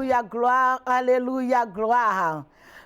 alléluia, gloire, alléluia, gloire.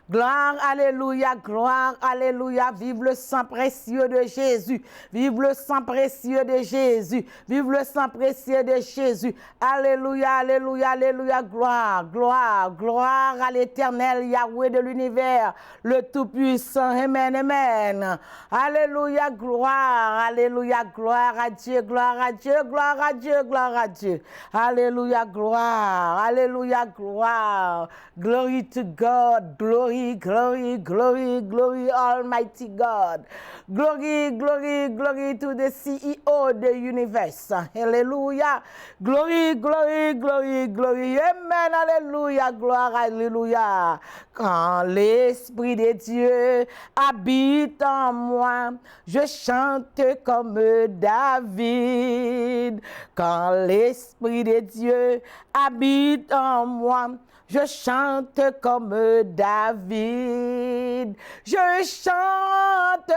Gloire, alléluia, gloire, alléluia. Vive le sang précieux de Jésus. Vive le sang précieux de Jésus. Vive le sang précieux de Jésus. Alléluia, alléluia, alléluia, gloire, gloire, gloire à l'Éternel Yahweh de l'univers, le Tout-Puissant. Amen, amen. Alléluia, gloire, alléluia, gloire à Dieu, gloire à Dieu, gloire à Dieu, gloire à Dieu. Alléluia, gloire, alléluia, gloire. Glory to God, glory, glory, glory, glory, Almighty God. Glory, glory, glory to the CEO of the universe. Hallelujah. Glory, glory, glory, glory. Amen. Alléluia. Gloire, alléluia. Quand l'Esprit de Dieu habite en moi, je chante comme David. Quand l'Esprit de Dieu habite en moi, je chante comme David. Je chante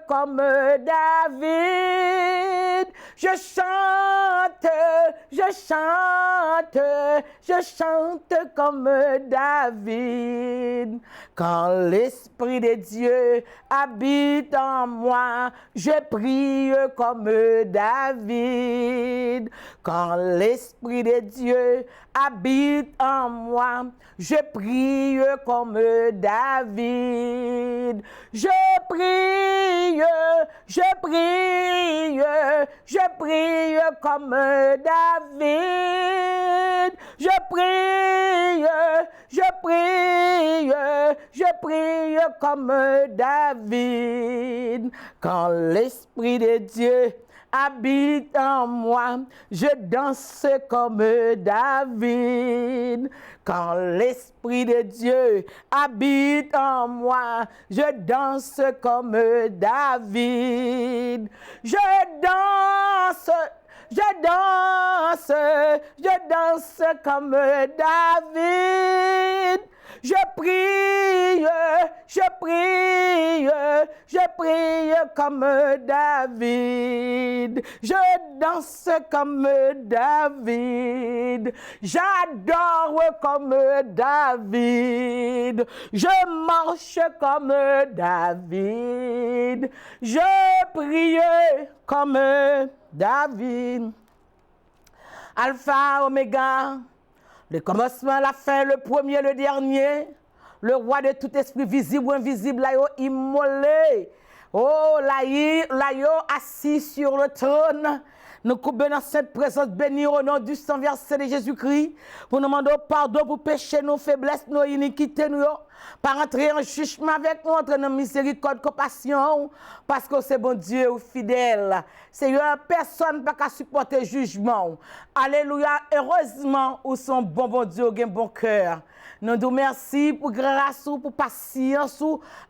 comme David. Je chante comme David. Quand l'Esprit de Dieu habite en moi, je prie comme David. Quand l'Esprit de Dieu habite en moi, je prie comme David. Je prie comme David. Je prie comme David. Quand l'Esprit de Dieu habite en moi, je danse comme David. Quand l'Esprit de Dieu habite en moi, je danse comme David. Je danse comme David. Je prie comme David. Je danse comme David. J'adore comme David. Je marche comme David. Je prie comme David. Alpha, Oméga, le commencement, la fin, le premier, le dernier, le roi de tout esprit visible ou invisible, là, immolé. Oh, là, assis sur le trône. Nous coupons dans cette présence bénie au nom du sang versé de Jésus-Christ. Pour nous demander pardon pour pécher, nos faiblesses, nos iniquités, nous. Par entrer en jugement avec nous, entre nos miséricorde, compassion, parce que c'est bon Dieu ou fidèle. Seigneur, personne n'a qu'à supporter le jugement. Alléluia, heureusement, ou son bon Dieu, ou un bon cœur. Nous nous merci pour grâce, pour patience,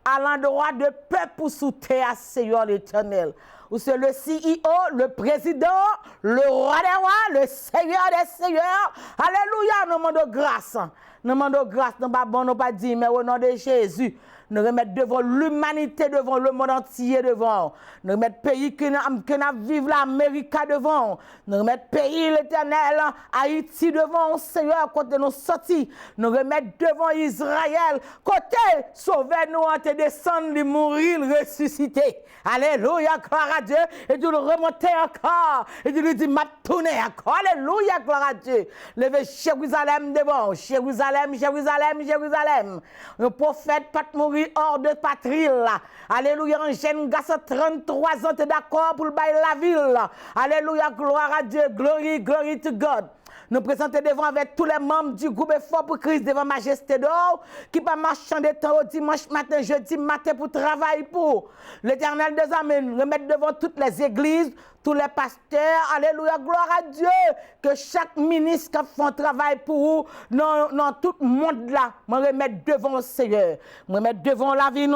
à l'endroit de peuple sous terre, Seigneur l'Éternel. Où c'est le CEO, le président, le roi des rois, le Seigneur des seigneurs. Alléluia, nous demandons grâce. Nous demandons grâce, nous ne pas dire, mais au nom de Jésus, nous remettre devant l'humanité, devant le monde entier devant. Nous remettre le pays que nous vivons, l'Amérique devant. Nous remettre le pays, l'Éternel, Haïti devant, Seigneur, côté nous sortis. Nous remettre devant Israël, côté sauver-nous, te descendre, de mourir, ressusciter. Alléluia, gloire à Dieu. Et de le remonter encore. Et de lui dire, m'a tourné encore. Alléluia, gloire à Dieu. Levez Jérusalem devant. Jérusalem. Le prophète pas mourir hors de patrie là. Alléluia, un jeune garçon 33 ans, t'es d'accord pour le bail la ville. Alléluia, gloire à Dieu, glory to God. Nous présentons devant avec tous les membres du groupe Effort pour Christ devant Majesté d'or, qui va marcher de temps au dimanche matin, jeudi matin pour travailler pour l'Éternel des armées. Remettre devant toutes les églises, tous les pasteurs, alléluia, gloire à Dieu, que chaque ministre qui fait un travail pour nous, dans tout le monde là, me remettre devant le Seigneur, me remettre devant la vie,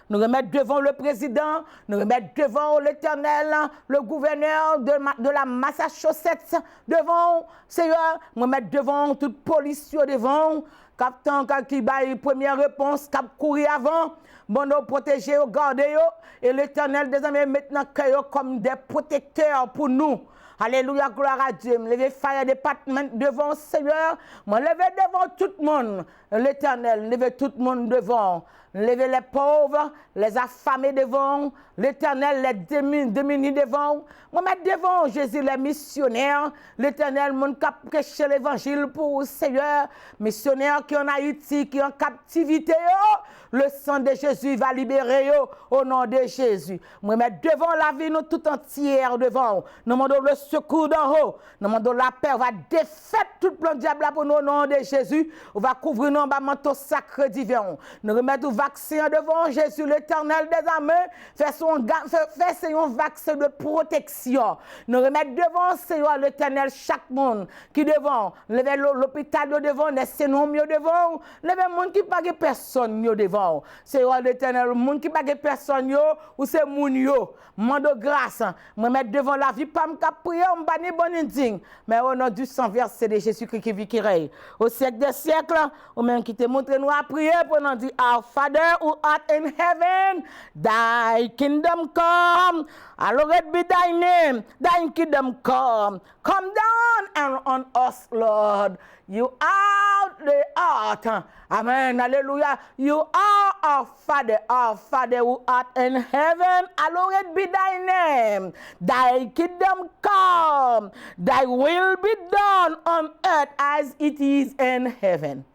nous remettre devant le président, nous remettre devant l'Éternel, le gouverneur de la Massachusetts, devant, Seigneur, me mettre devant toute police devant, captain qui baille première réponse, cap courir avant, bon nous protéger, garder et l'Éternel des amis maintenant comme des protecteurs pour nous. Alléluia, gloire à Dieu. Me lever fire département devant Seigneur. Me lever devant tout le monde. L'Éternel, lever tout le monde devant. Lever les pauvres, les affamés devant. L'Éternel, les démunis devant. Moi, mettre devant Jésus les missionnaires. L'Éternel, mon cap prêcher l'évangile pour Seigneur. Missionnaires qui en Haïti, qui en captivité. Le sang de Jésus va libérer au nom de Jésus. Moi, mettre devant la vie, nous tout entière devant. Nous demandons le secours d'en haut. Nous demandons la paix. On va défaire tout le plan diable pour nous au nom de Jésus. On va couvrir nos manteaux sacrés divins. Nous remettons le vaccin devant Jésus, l'Éternel des armées. Fait un vaccin de protection. Nous remettons devant Seigneur l'Éternel chaque monde qui devant. Lever l'hôpital devant, les sénoms devant. Lever le monde qui n'a pas personne devant. Seigneur l'Éternel, le monde qui n'a pas personne ou c'est moun yo. Mando grâce. Me mettre devant la vie, pas me prier, on bani bon indigne. Mais au nom du sang versé de Jésus-Christ qui vit qui règne. Au siècle des siècles, ou même qui te montre nous à prier pour nous dire, Our Father who art in heaven, thy kingdom come, hallowed be thy name, thy kingdom come. Come down and on us, Lord. You are the earth. Amen. Hallelujah. You are our Father who art in heaven. Hallowed be thy name. Thy kingdom come. Thy will be done on earth as it is in heaven.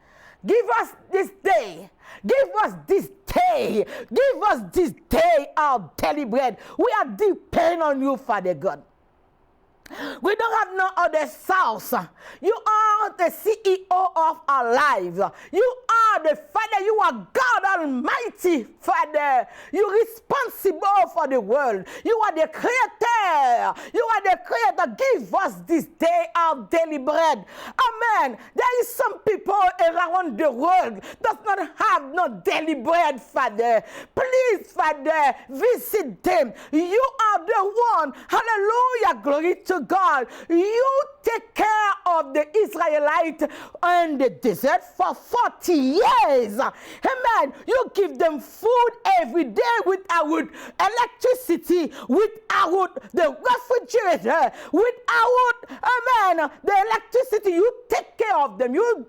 Give us this day. Give us this day. Give us this day our daily bread. We are depending on you, Father God. We don't have no other source. You are the CEO of our lives. You are the Father. You are God Almighty, Father. You're responsible for the world. You are the Creator. You are the Creator. Give us this day our daily bread. Amen. There is some people around the world does not have no daily bread, Father. Please, Father, visit them. You are the one. Hallelujah. Glory to God. You take care of the Israelites in the desert for 40 years. Amen. You give them food every day without electricity, without the refrigerator, without, amen, the electricity. You take care of them. You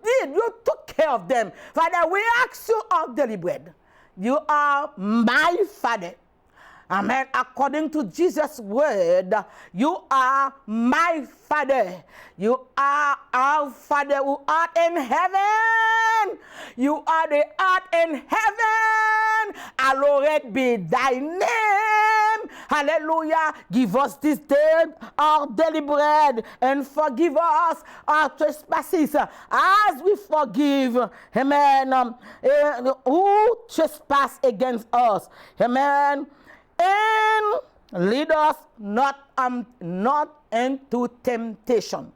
took care of them. Father, we ask you of daily bread. You are my Father. Amen. According to Jesus' word, you are my Father. You are our Father who art in heaven. You are the art in heaven. Hallowed be thy name. Hallelujah. Give us this day our daily bread and forgive us our trespasses as we forgive, amen, who trespass against us. Amen. And lead us not into temptation.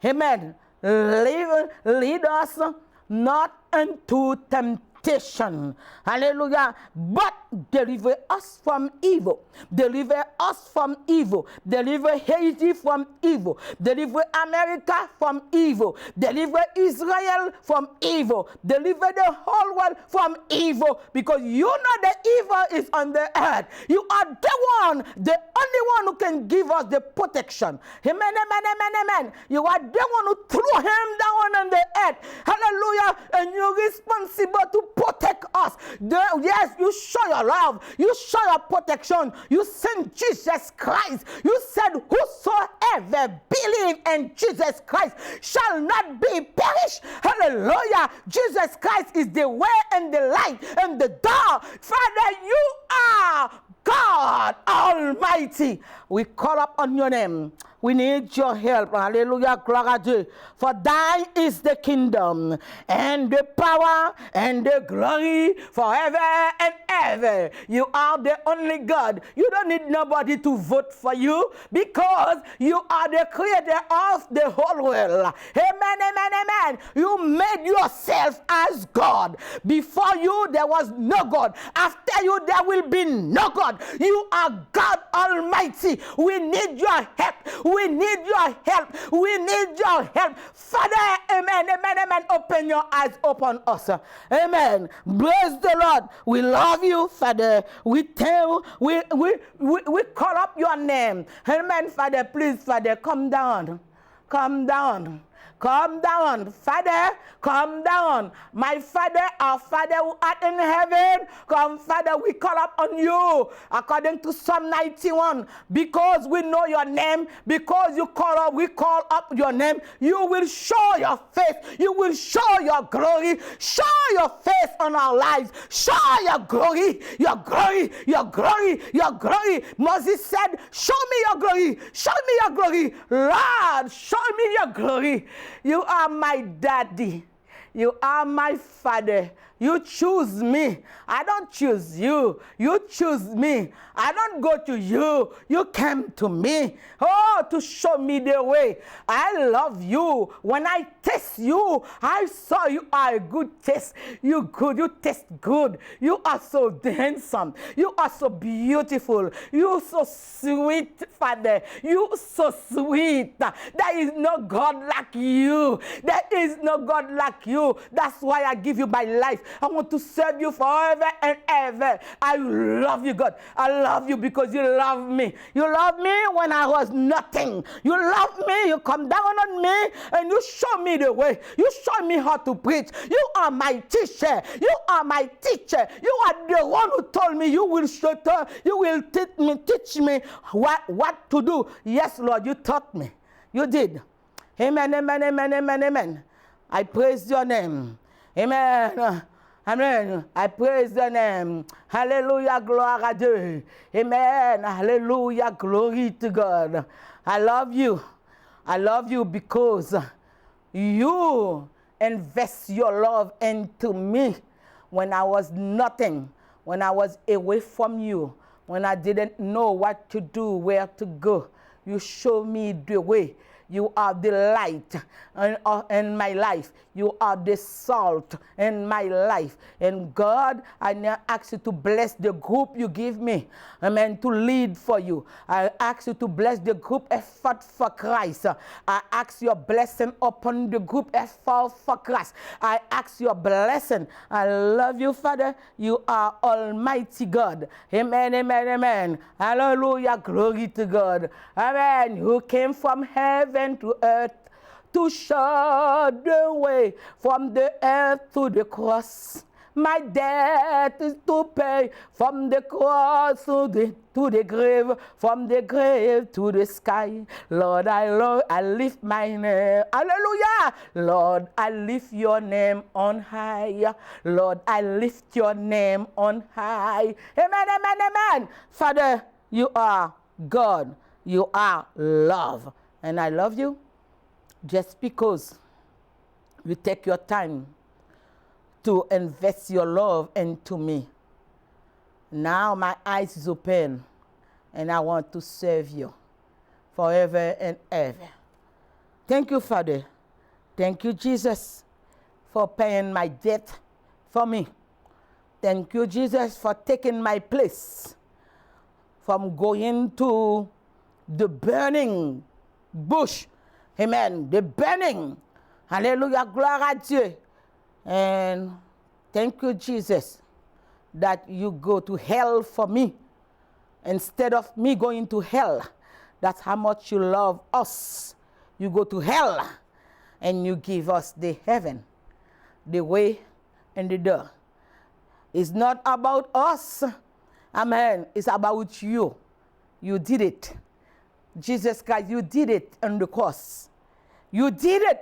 Amen. Lead us not into temptation. Hallelujah. But deliver us from evil. Deliver us from evil. Deliver Haiti from evil. Deliver America from evil. Deliver Israel from evil. Deliver the whole world from evil. Because you know the evil is on the earth. You are the one, the only one who can give us the protection. Amen, amen, amen, amen. You are the one who threw him down on the earth. Hallelujah. And you're responsible to protect us. Yes, you show your love. You show your protection. You send Jesus Christ. You said, whosoever believe in Jesus Christ shall not be perished. Hallelujah. Jesus Christ is the way and the light and the door. Father, you are God Almighty. We call up on your name. We need your help. Hallelujah. Glory to you. For thine is the kingdom and the power and the glory forever and ever. You are the only God. You don't need nobody to vote for you because you are the creator of the whole world. Amen, amen, amen. You made yourself as God. Before you, there was no God. After you, there will be no God. You are God Almighty. We need your help. We need your help. We need your help. Father, amen, amen, amen. open your eyes upon us. Amen. Bless the Lord. We love you, Father. We call up your name. Amen, Father. Please, Father, come down. Come down. Come down, Father, come down. My Father, our Father who art in heaven, come, Father, we call up on you according to Psalm 91. Because we know your name, because you call up, we call up your name, you will show your face, you will show your glory, show your face on our lives, show your glory, your glory, your glory, your glory. Moses said, show me your glory, show me your glory. Lord, show me your glory. You are my daddy. You are my father. You choose me. I don't choose you. You choose me. I don't go to you. You came to me. Oh, to show me the way. I love you. When I taste you, I saw you are a good taste. You good. You taste good. You are so handsome. You are so beautiful. You so sweet, Father. You so sweet. There is no God like you. There is no God like you. That's why I give you my life. I want to serve you forever and ever. I love you, God. I love you because you love me. You love me when I was nothing. You love me. You come down on me and you show me the way. You show me how to preach. You are my teacher. You are my teacher. You are the one who told me you will teach me what to do. Yes, Lord, you taught me. You did. Amen, amen, amen, amen, amen. I praise your name. Amen. Amen. I praise your name. Hallelujah. Gloire à Dieu. Amen. Hallelujah. Glory to God. I love you. I love you because you invest your love into me when I was nothing, when I was away from you, when I didn't know what to do, where to go. You show me the way. You are the light in my life. You are the salt in my life. And God, I now ask you to bless the group you give me. Amen. To lead for you. I ask you to bless the group Effort for Christ. I ask your blessing upon the group Effort for Christ. I ask your blessing. I love you, Father. You are Almighty God. Amen, amen, amen. Hallelujah. Glory to God. Amen. Who came from heaven to earth to show the way from the earth to the cross. My debt is to pay from the cross to the grave, from the grave to the sky. Lord, I lift my name. Hallelujah. Lord, I lift your name on high. Lord, I lift your name on high. Amen, amen, amen. Father, you are God. You are love. And I love you just because you take your time to invest your love into me. Now my eyes is open and I want to serve you forever and ever. Thank you, Father. Thank you, Jesus, for paying my debt for me. Thank you, Jesus, for taking my place from going to the burning bush. Amen. The burning. Hallelujah. Gloire à Dieu. And thank you, Jesus, that you go to hell for me instead of me going to hell. That's how much you love us. You go to hell and you give us the heaven, the way and the door. It's not about us. Amen. It's about you. You did it. Jesus Christ, you did it on the cross. You did it.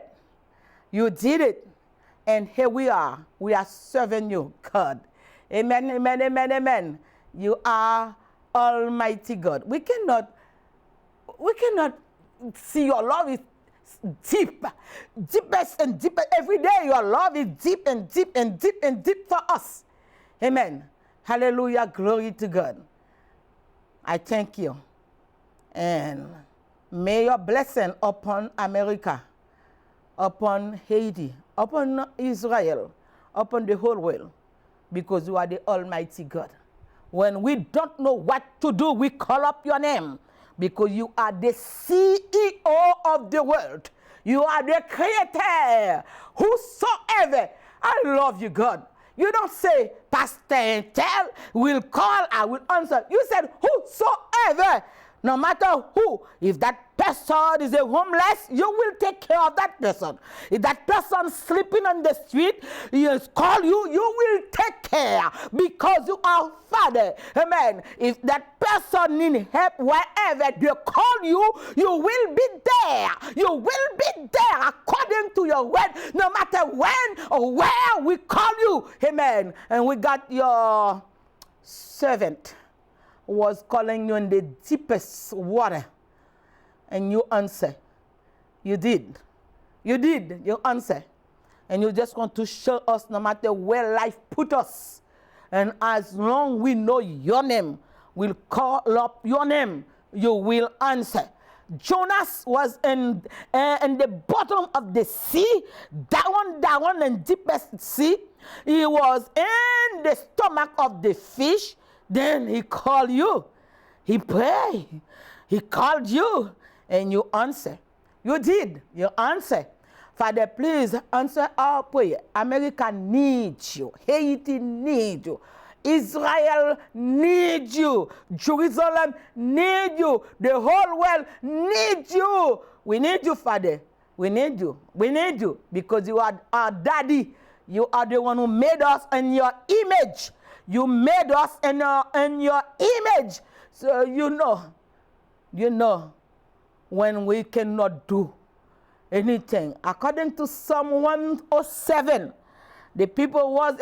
You did it. And here we are. We are serving you, God. Amen, amen, amen, amen. You are Almighty God. We cannot see your love is deep. Deepest and deeper. Every day your love is deep and deep and deep and deep for us. Amen. Hallelujah. Glory to God. I thank you. And may your blessing upon America, upon Haiti, upon Israel, upon the whole world, because you are the Almighty God. When we don't know what to do, we call up your name, because you are the CEO of the world. You are the creator. Whosoever. I love you, God. You don't say, Pastor and tell, will call, I will answer. You said, whosoever. No matter who, if that person is a homeless, you will take care of that person. If that person sleeping on the street, he has called you, you will take care because you are Father. Amen. If that person needs help wherever they call you, you will be there. You will be there according to your word, no matter when or where we call you. Amen. And we got your servant was calling you in the deepest water, and you answer. You did. You did. You answer. And you just want to show us no matter where life put us. And as long we know your name, we'll call up your name, you will answer. Jonas was in the bottom of the sea, down in deepest sea. He was in the stomach of the fish. Then he called you. He prayed. He called you. And you answer. You did. You answer. Father, please answer our prayer. America needs you. Haiti needs you. Israel needs you. Jerusalem needs you. The whole world needs you. We need you, Father. We need you. We need you. Because you are our daddy. You are the one who made us in your image. You made us in your image. So you know when we cannot do anything. According to Psalm 107, the people was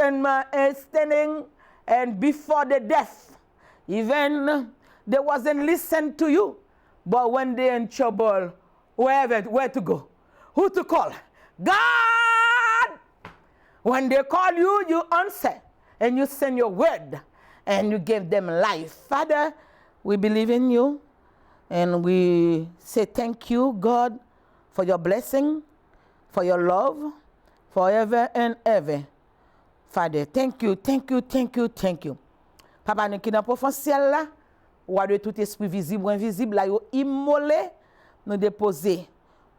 standing and before the death. Even they wasn't listen to you. But when they're in trouble, where to go? Who to call? God! When they call you, you answer. And you send your word, and you give them life. Father, we believe in you, and we say thank you, God, for your blessing, for your love, forever and ever. Father, thank you, thank you, thank you, thank you. Papa, nous qui dans le ciel là, ou de tout esprit visible ou invisible, là, immolé, nous déposer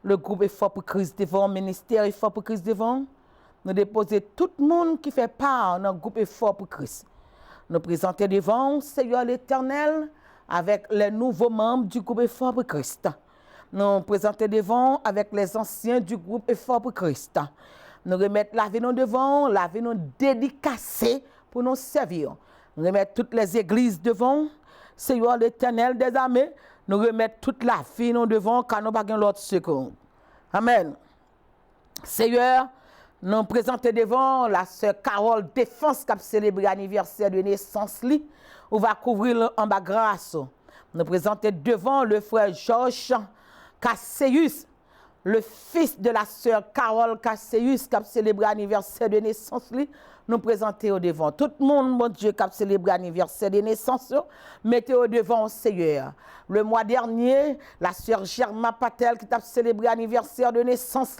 le groupe Effort pour Christ devant, ministère Effort pour Christ devant. Nous déposer tout le monde qui fait part dans le groupe Effort pour Christ. Nous présenter devant Seigneur l'Éternel avec les nouveaux membres du groupe Effort pour Christ. Nous présenter devant avec les anciens du groupe Effort pour Christ. Nous remettre la vie nous devant, la vie nous dédicacée pour nous servir. Nous remettre toutes les églises devant Seigneur l'Éternel des armées. Nous remettre toute la vie nous devant car nous n'avons pas l'autre seconde. Amen. Seigneur, nous présentons devant la sœur Carole Défense qui a célébré l'anniversaire de naissance. On va couvrir en bas grâce. Nous présentons devant le frère Georges Casseus, le fils de la sœur Carole Casseus qui a célébré l'anniversaire de naissance. Nous présentons au devant. Tout le monde, mon Dieu, qui a célébré l'anniversaire de naissance, mettez au devant, Seigneur. Le mois dernier, la sœur Germain Patel qui a célébré l'anniversaire de naissance,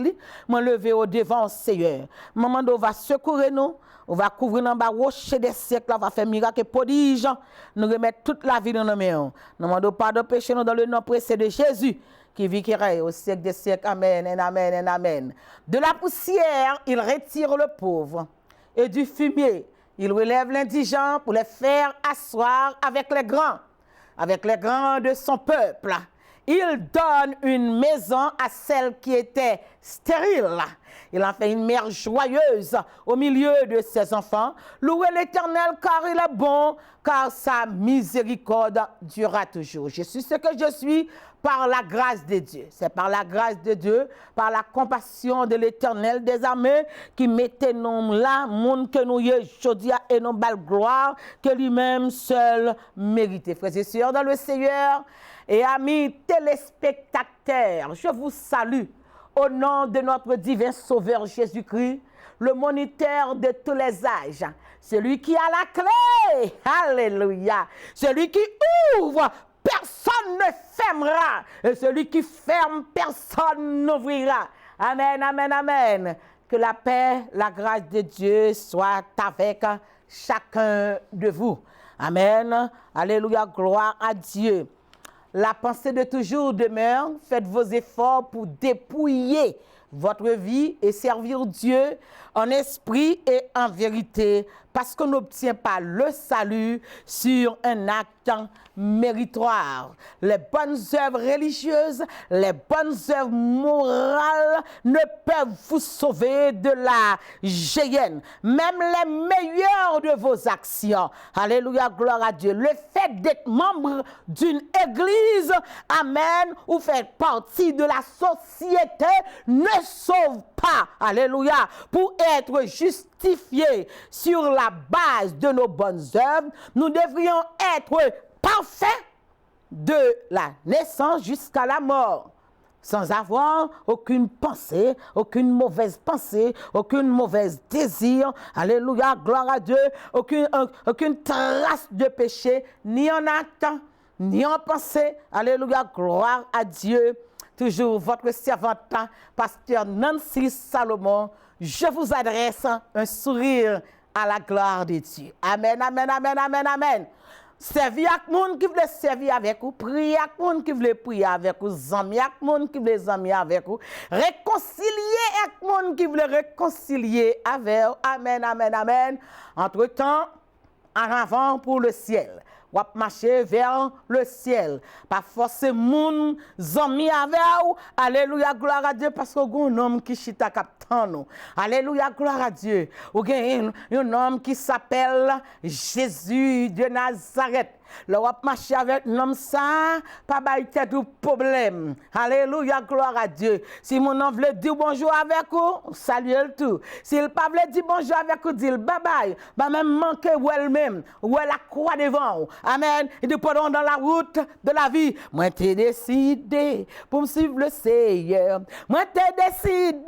m'a levé au devant, Seigneur. Maman, on va secourir nous, on va couvrir dans le rocher des siècles, on va faire miracle et prodige. Nous remettre toute la vie dans nos mains. Nous demandons pardon péché nous dans le nom précieux de Jésus, qui vit qui règne au siècle des siècles. Amen, et amen, et amen. De la poussière, il retire le pauvre. Et du fumier, il relève l'indigent pour les faire asseoir avec les grands de son peuple. Il donne une maison à celle qui était stérile. Il en fait une mère joyeuse au milieu de ses enfants. Louez l'Éternel car il est bon, car sa miséricorde durera toujours. Je suis ce que je suis par la grâce de Dieu. C'est par la grâce de Dieu, par la compassion de l'Éternel des armées qui mettait nous là, monde que nous y aujourd'hui et nos belles gloires que lui-même seul méritait. Frères et sœurs dans le Seigneur et amis téléspectateurs, je vous salue au nom de notre divin Sauveur Jésus-Christ, le moniteur de tous les âges, celui qui a la clé, alléluia, celui qui ouvre, personne ne fermera, et celui qui ferme, personne n'ouvrira. Amen, amen, amen. Que la paix, la grâce de Dieu soit avec chacun de vous. Amen. Alléluia, gloire à Dieu. la pensée de toujours demeure. Faites vos efforts pour dépouiller votre vie et servir Dieu en esprit et en vérité, parce qu'on n'obtient pas le salut sur un acte méritoire. Les bonnes œuvres religieuses, les bonnes œuvres morales ne peuvent vous sauver de la géhenne. Même les meilleures de vos actions. Alléluia, gloire à Dieu. Le fait d'être membre d'une église, amen, ou faire partie de la société ne sauve pas. Alléluia. Pour être justifié sur la base de nos bonnes œuvres, nous devrions être parfaits de la naissance jusqu'à la mort, sans avoir aucune pensée, aucune mauvaise pensée, aucune mauvaise désir, alléluia, gloire à Dieu, aucune trace de péché, ni en acte, ni en pensée, alléluia, gloire à Dieu. Toujours votre servante, pasteur Nancy Salomon, je vous adresse un sourire à la gloire de Dieu. Amen, amen, amen, amen, amen. Servir avec les gens qui veulent servir avec vous, prier avec les gens qui veulent prier avec vous, amis avec les gens qui veulent amis avec vous, réconcilier avec les gens qui veulent réconcilier avec vous. Amen, amen, amen. Entre-temps, en avant pour le ciel. Ou marcher vers le ciel. Pas forcément amis avec vous. Alléluia, gloire à Dieu, parce qu'il y a un homme qui chita captant nous. Alléluia, gloire à Dieu. Il y a un homme qui s'appelle Jésus de Nazareth. Le wap marcher avec l'homme ça, pas baïté de problème. Alléluia, gloire à Dieu. Si mon homme veut dire bonjour avec vous, saluez le tout. S'il pas veut dire bonjour avec vous, dit bye bye. Bah même manquer ou elle-même, ou elle la croix devant vous. Amen. Et nous pendant dans la route de la vie, moi t'ai décidé pour me suivre le Seigneur. Moi t'ai décidé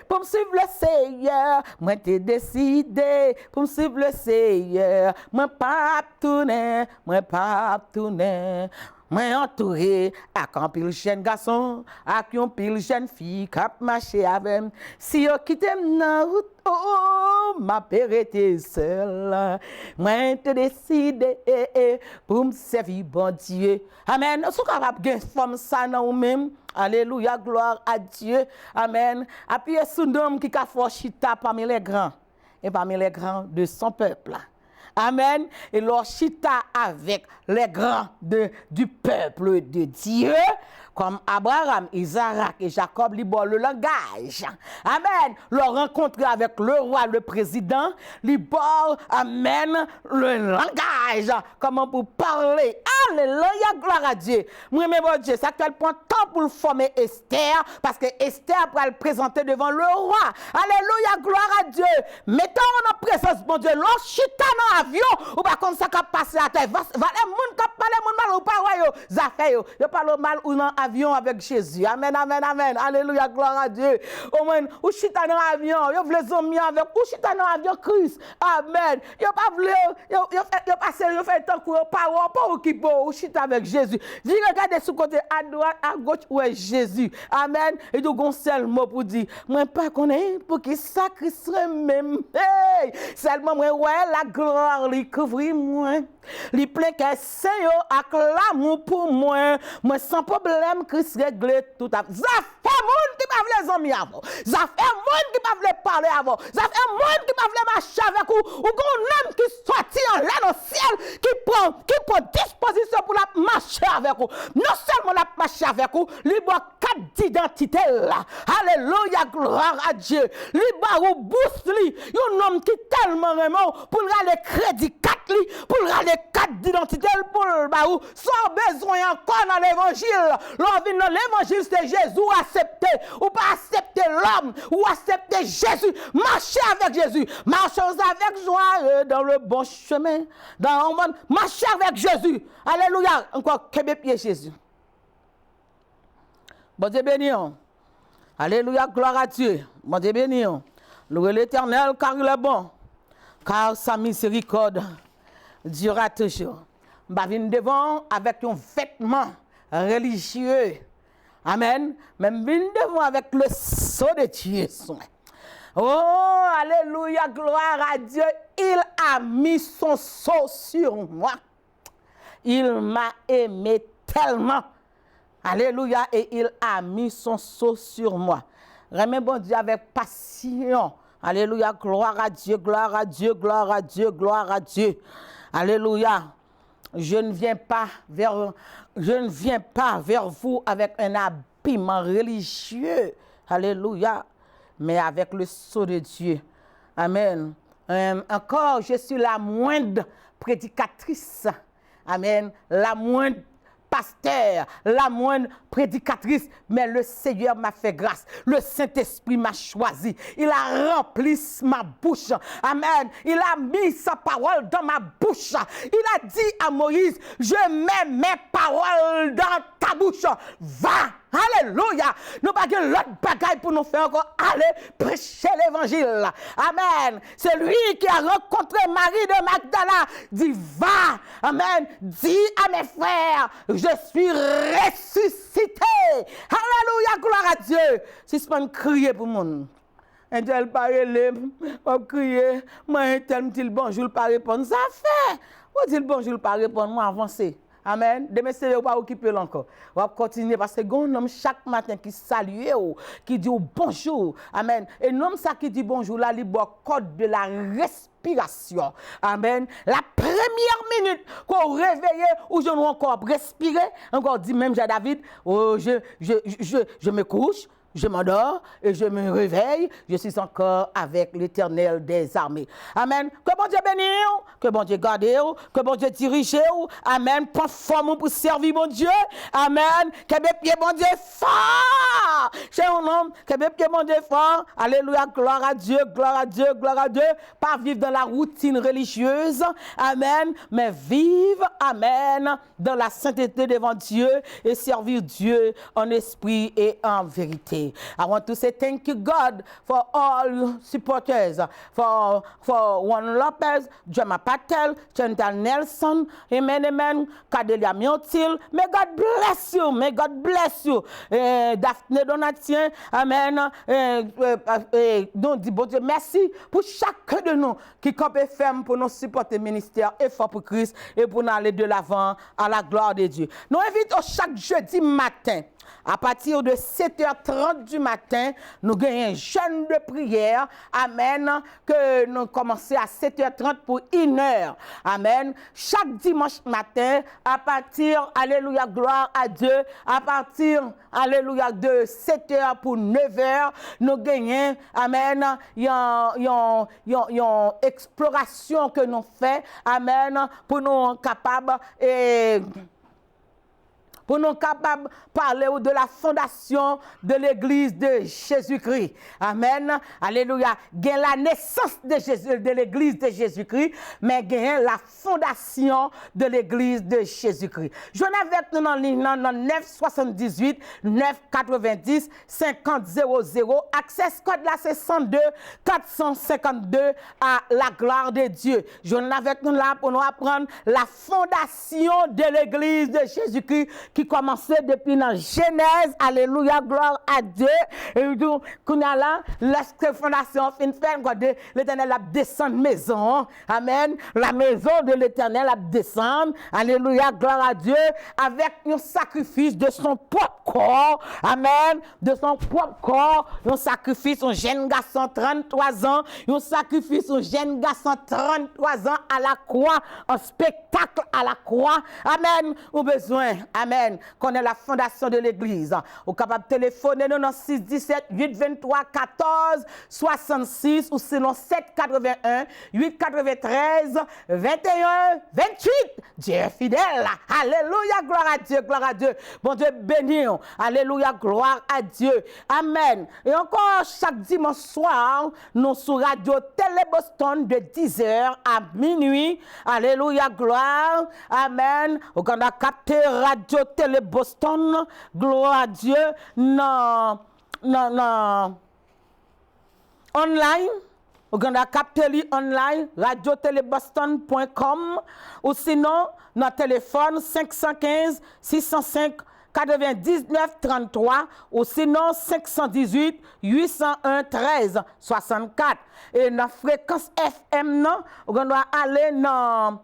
pour me suivre le Seigneur. Moi t'ai décidé pour me suivre le Seigneur. Moi pas tourner, moi pas tourner, moi entouré avec un pile jeune garçon, avec un pile jeune fille qui a marché avec. Si yo quitte la route, oh, ma père était seule. Moi te décidé pour me servir bon Dieu. Amen. Nous sommes capables de faire ça nous même. Alléluia, gloire à Dieu. Amen. Appuyez sur l'homme qui a fait chita parmi les grands et parmi les grands de son peuple. Amen. Et leur chita avec les grands du peuple de Dieu, comme Abraham, Isaac et Jacob, libère le langage. Amen. Leur rencontre avec le roi, le président, libère, amen, le langage. Comment pour parler. Alléluia, gloire à Dieu. Moi, mais bon Dieu, ça qu'elle prend temps pour le former Esther, parce que Esther va le présenter devant le roi. Alléluia, gloire à Dieu. Mettons en présence, bon Dieu, l'on chita dans l'avion, ou pas comme ça qu'a passé à terre. Va les moun qui parlent mal ou pas, yo, zafé yo. Yo parle mal ou dans avion avec Jésus. Amen, amen, amen. Alléluia, gloire à Dieu. Au moins, ou chita dans l'avion, yo vle zomi avec, ou chita dans l'avion Christ. Amen. Yo pas vle, yo passe, yo fait tant que pas ou qui bon, ou chita avec Jésus. Dis regardez sous côté à droite, à gauche où est Jésus. Amen. Et donc on seul mot pour dire, moi pas connais pour qui sacrifierait même. Hey, seulement moi ouais la gloire lui couvre moi. Li plein que Seigneur avec l'amour pour moi. Moi sans problème Christ règle tout à. Ça fait monde qui pas les amis avant. Ça fait monde qui pas parler avant. Ça fait monde qui pas marcher avec vous. Ou gon homme qui sorti en là dans le ciel qui prend disposition pour la marcher avec vous. Non seulement la marcher avec vous, li boit carte d'identité là. Alléluia, gloire à Dieu. Li ba ou bourse li. Un homme qui tellement vraiment pour aller crédit 4 li, pour aller carte d'identité pour ba ou sans besoin encore dans l'évangile. L'on vient dans l'évangile c'est Jésus accepté ou pas accepter l'homme ou accepter Jésus. Marcher avec Jésus. Marcher avec joie dans le bon chemin. Dans le monde, marcher avec Jésus. Alléluia. Encore que pied Jésus. Bon Dieu béni. Alléluia, gloire à Dieu. Bon Dieu béni. Louez l'Éternel car il est bon. Car sa miséricorde durera toujours. Je viens devant avec un vêtement religieux. Amen. Même viens devant avec le sceau de Dieu. Oh, alléluia, gloire à Dieu. Il a mis son sceau sur moi. Il m'a aimé tellement. Alléluia. Et il a mis son sceau sur moi. Remets bon Dieu avec passion. Alléluia. Gloire à Dieu, gloire à Dieu, gloire à Dieu, gloire à Dieu. Alléluia. Je ne viens pas vers vous avec un habillement religieux. Alléluia. Mais avec le sceau de Dieu. Amen. Encore, je suis la moindre prédicatrice. Amen. La moindre pasteur, la moindre prédicatrice, mais le Seigneur m'a fait grâce. Le Saint-Esprit m'a choisi. Il a rempli ma bouche. Amen. Il a mis sa parole dans ma bouche. Il a dit à Moïse, je mets mes paroles dans ta bouche. Va. Alléluia. Nous n'avons pas l'autre bagaille pour nous faire encore aller prêcher l'évangile. Amen. C'est lui qui a rencontré Marie de Magdala. Dit, va. Amen. Dis à mes frères, je suis ressuscité. Alléluia. Gloire à Dieu. Si c'est pas crier pour mon. Un tel parler, on crier, moi un tel me dit bonjour, pas répondre. Ça fait. On dit bonjour, pas répondre, moi avancer. Amen. Demain, c'est pas occupé encore. On va continuer parce que un homme chaque matin qui salue, qui dit bonjour. Amen. Et l'homme ça qui dit bonjour, là, il boit code de la respiration. Amen. La première minute qu'on réveille, ou je nous encore respirer, encore dit même à David, oh, je me couche. Je m'endors et je me réveille. Je suis encore avec l'Éternel des armées. Amen. Que bon Dieu bénisse, que bon Dieu garde, que bon Dieu dirige. Amen. Prends forme pour servir mon Dieu. Amen. Que mes pieds, mon Dieu, fort. Chez un homme, que mes pieds, mon Dieu, fort. Alléluia. Gloire à Dieu, gloire à Dieu, gloire à Dieu. Pas vivre dans la routine religieuse. Amen. Mais vivre, amen, dans la sainteté devant Dieu et servir Dieu en esprit et en vérité. I want to say thank you, God, for all supporters, for Juan Lopez, Jema Patel, Chantal Nelson, amen, amen, Kadelia Miotil. May God bless you, may God bless you. Daphne Donatien, amen. Donc, dis bon Dieu, merci pour chacun de nous qui campe ferme pour nous supporter le ministère Effort pour Christ et pour nous aller de l'avant à la gloire de Dieu. Nous invitons chaque jeudi matin. À partir de 7h30 du matin, nous gagnons un jeûne de prière. Amen. Que nous commençons à 7h30 pour 1 heure. Amen. Chaque dimanche matin, à partir, alléluia, gloire à Dieu, à partir, alléluia, de 7h pour 9h, nous gagnons, amen, il y a une exploration que nous faisons, amen, pour nous capables et pour nous capables de parler de la fondation de l'Église de Jésus-Christ. Amen. Alléluia. Gain la naissance de l'Église de Jésus-Christ, mais gain la fondation de l'Église de Jésus-Christ. Je viens avec nous dans le 978 990 50 00. Access code là, c'est 102 452 à la gloire de Dieu. Je viens avec nous là pour nous apprendre la fondation de l'Église de Jésus-Christ qui commençait depuis la Genèse, alléluia, gloire à Dieu. Et donc, qu'on a là, la fondation fin fait, l'Éternel a descendu maison, amen, la maison de l'Éternel a descendu, alléluia, gloire à Dieu, avec un sacrifice de son propre corps, amen, de son propre corps, un sacrifice, un jeune garçon 33 ans, un sacrifice, un jeune garçon 33 ans à la croix, un spectacle à la croix, amen, au besoin, amen. Connaît la fondation de l'Église. Ou capable de téléphoner nous dans 617 823 14 66 ou sinon 781 893 21 28. Dieu est fidèle. Alléluia, gloire à Dieu, gloire à Dieu. Bon Dieu béni. Alléluia, gloire à Dieu. Amen. Et encore chaque dimanche soir, nous sur Radio Télé Boston de 10h à minuit. Alléluia, gloire. Amen. Ou quand on a capté Radio Télé Boston, gloire à Dieu, non, online, ou quand on a capté online, radiotéléboston.com, ou sinon, notre téléphone 515 605 99 33, ou sinon 518 801 13 64. Et notre fréquence FM, non, on doit aller dans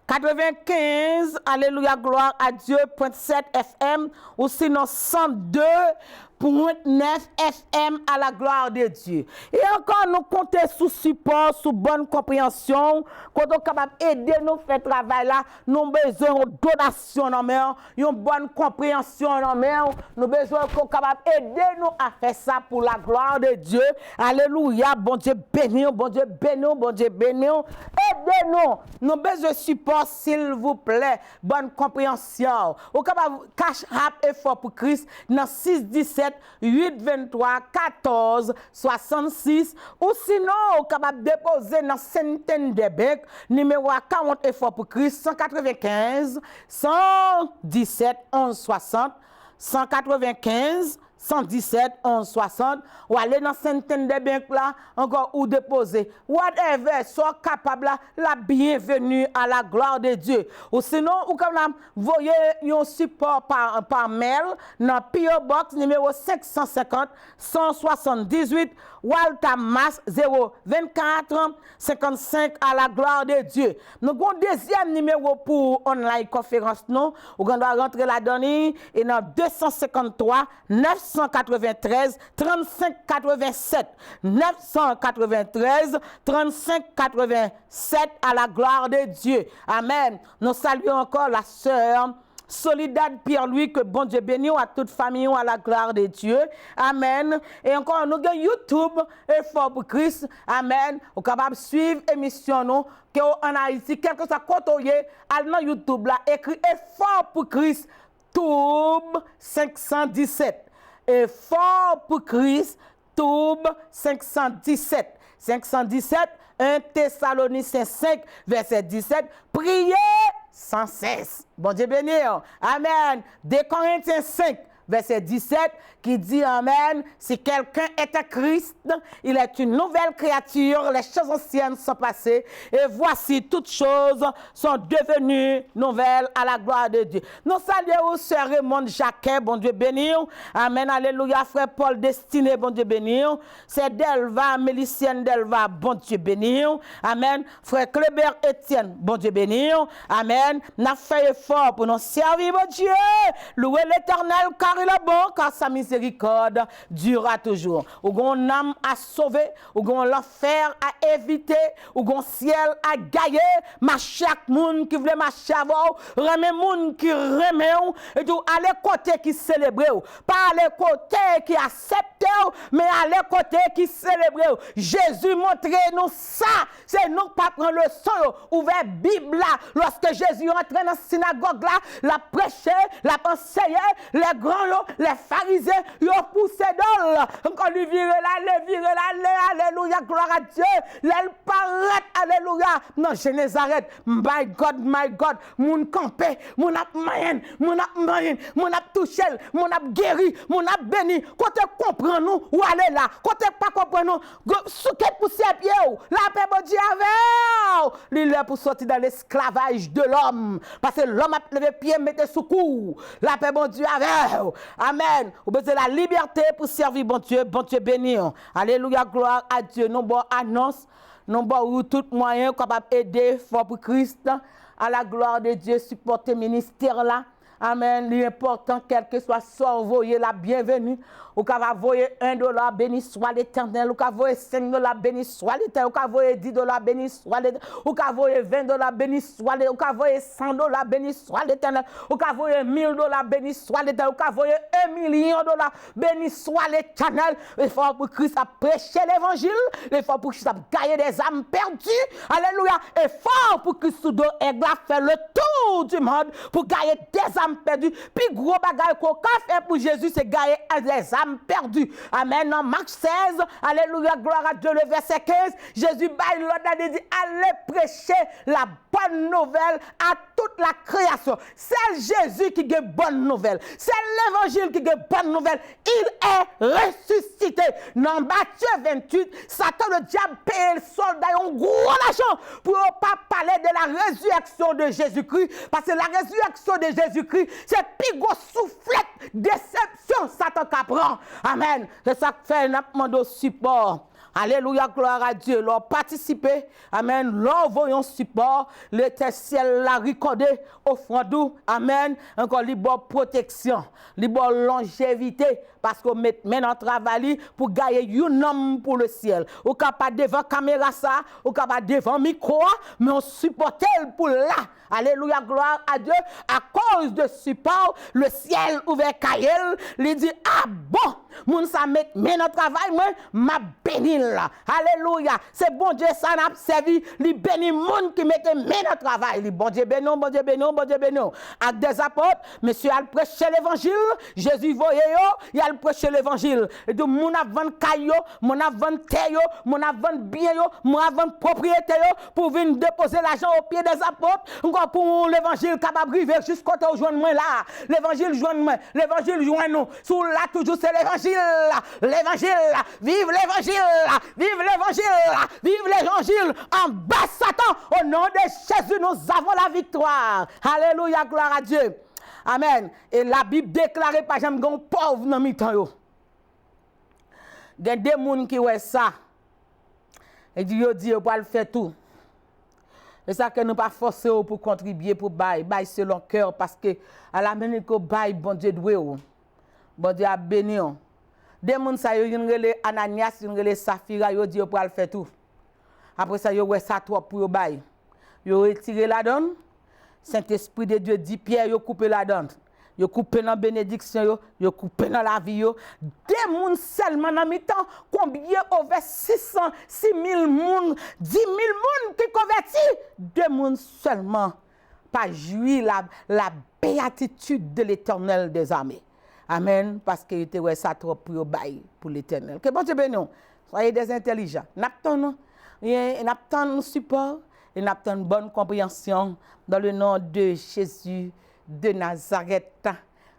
95, alléluia, gloire à Dieu, .7 FM, ou sinon 102.9 FM à la gloire de Dieu. Et encore, nous comptons sous support, sous bonne compréhension, quand on est capable d'aider nous faire travail là, nous avons besoin de donation dans main, une bonne compréhension dans main, nous avons besoin qu'on capable d'aider nous à faire ça pour la gloire de Dieu. Alléluia, bon Dieu béni, bon Dieu béni, bon Dieu béni. Aidez-nous, nous avons besoin de support, s'il vous plaît, bonne compréhension. Au capable cash rap effort pour Christ dans 617 823 14 66 ou sinon capable déposer dans centaine de bec numéro 40 effort pour Christ 195 117 11 60 195 117 11 60 ou aller dans centaine de banques là encore ou déposer whatever soit capable là la bienvenue à la gloire de Dieu ou sinon ou comme voyez un support par mail dans PO Box numéro 550 178 Walter Mass 024 55 à la gloire de Dieu. Nous avons un deuxième numéro pour online conférence nous ou on doit rentrer là-dedans et dans 253 993 35 87 993 35 87 à la gloire de Dieu. Amen. Nous saluons encore la sœur Soledad Pierre-Louis, que bon Dieu bénisse à toute famille à la gloire de Dieu. Amen. Et encore, nous avons YouTube, Effort pour Christ. Amen. Vous êtes capable de suivre l'émission nous, que en Haïti, quel que soit côté, allez dans YouTube là, écrit Effort pour Christ, Toub 517. Effort pour Christ, Toub 517. 517, 1 Thessaloniciens 5, verset 17. Priez sans cesse. Bon Dieu béni. Amen. 2 Corinthiens 5, verset 17, qui dit Amen. Si quelqu'un est à Christ, il est une nouvelle créature. Les choses anciennes sont passées. Et voici toutes choses sont devenues nouvelles à la gloire de Dieu. Nous saluons sœur Raymond Jacquet, bon Dieu béni. Amen. Alléluia. Frère Paul Destiné, bon Dieu béni. C'est Delva, Mélicienne Delva, bon Dieu béni. Amen. Frère Clébert Etienne, bon Dieu béni. Amen. N'a fait effort pour nous servir, bon Dieu. Louez l'Éternel car il est bon, car sa miséricorde durera toujours. Ou gon âme à sauver, ou gon l'enfer à éviter, ou gon ciel à gagner, ma chaque monde qui voulait marcher avant, remet monde qui remet, et tout, aller côté qui célèbre, pas aller côté qui accepte, mais aller côté qui célèbre. Jésus montre nous ça, c'est nous pas prendre le son, ouvert Bible là, lorsque Jésus entrait dans la synagogue là, la prêché, la enseigné, les grands les pharisiens, ils ont poussé d'ol. Encore lui virer là, alléluia, gloire à Dieu. L'elle paraît, alléluia. Non, je les arrête. My God, mon campé, mon ap moyen, mon ap touché, mon ap guéri, mon ap béni. Quand tu comprends nous, ou aller là. Quand tu pas comprendre nous, souquet pousser pied, la paix, bon Dieu, avec. Il est pour sortir dans l'esclavage de l'homme. Parce que l'homme a levé pied, mettez sous cou. La paix, bon Dieu, avec. Amen. Vous avez la liberté pour servir bon Dieu béni. Alléluia, gloire à Dieu. Nous avons annonce, nous avons tout moyen capable d'aider fort pour Christ. À la gloire de Dieu, supporter le ministère là. Amen. L'important, quel que soit soit, voyez la bienvenue. Ou qu'à voyer $1, béni soit l'Éternel. Ou qu'à voyer $5, béni soit l'Éternel. Ou qu'à voyer $10, béni soit l'Éternel. Ou qu'à voyer $20, béni soit l'Éternel. Ou qu'à voyer $100, béni soit l'Éternel. Ou qu'à voyer $1000, béni soit l'Éternel. Ou qu'à voyer $1 million, béni soit l'Éternel. Il faut pour Christ à prêcher l'évangile. Il faut pour Christ à gagner des âmes perdues. Alléluia. Il faut pour Christ sous dos aigle faire le tour du monde pour gagner des âmes perdues. Puis gros bagage qu'on fait pour Jésus, c'est gagner des âmes perdu. Amen. Dans Marc 16, alléluia, gloire à Dieu, le verset 15, Jésus baille l'ordre et dit, allez prêcher la bonne nouvelle à toute la création. C'est Jésus qui a bonne nouvelle. C'est l'évangile qui a bonne nouvelle. Il est ressuscité. Dans Matthieu 28, Satan, le diable, paye le soldat un gros argent pour ne pas parler de la résurrection de Jésus-Christ. Parce que la résurrection de Jésus-Christ, c'est plus gros soufflette, déception, Satan qui prend. Amen. C'est ça que fait un demande au support. Alléluia, gloire à Dieu. Leur participer, amen, leur voyons support, l'éternel ciel l'a recordé, offrande, amen, encore libre protection, libre longévité, parce qu'on met maintenant travail pour gagner un homme pour le ciel. Ou capable devant caméra ça, ou capable devant micro, mais on supporte pour là. Alléluia, gloire à Dieu. À cause de support, le ciel ouvert Kael, il dit, ah bon, moun sa met maintenant travail, moi, m'a béni là. Alléluia. C'est bon Dieu, ça n'a pas servi, il béni moun qui mette maintenant travail. Il bon Dieu béni, bon Dieu béni, bon Dieu béni. Acte des apôtres, monsieur a prêché l'évangile, Jésus voyait yo, il a prêché l'évangile. Et donc, moun a vendre caillou, moun a vendre terre yo, moun a vendre bien yo, moun a vendre propriété yo, pour venir déposer l'argent au pied des apôtres. Pour l'évangile capable de arriver jusqu'au joindre moi là. L'évangile joindre moi, l'évangile joindre nous. Sous là toujours c'est l'évangile là. L'évangile là. Vive l'évangile là. Vive l'évangile là. Vive l'évangile. En bas Satan. Au nom de Jésus nous avons la victoire. Alléluia, gloire à Dieu. Amen. Et la Bible déclare par exemple qu'on pauvre dans mi-temps yo. Il y a des gens qui voient ça. Et Dieu dit on va le faire tout. Et ça que nous pas forcer pour contribuer pour bail selon cœur parce que à la minute que bail bon Dieu doué bon Dieu a béni. Des gens ça yo relé Ananias, yo relé Safira, yo dit pour le faire tout. Après ça yo ouais ça trop pour yo bail. Yo retiré la donne. Saint-Esprit de Dieu dit Pierre yo couper la donne. Yo coupé dans bénédiction yo coupé dans la vie yo. Des moun seulement dans mi-temps combien over 600 6000 moun 10 000 moun qui converti des moun seulement pas jouir la béatitude de l'Éternel des armées. Amen parce que était ouais ça trop pour bail pour l'Éternel. Que bon Dieu bénisse. Soyez des intelligents. N'attend support et n'attend bonne compréhension dans le nom de Jésus de Nazareth,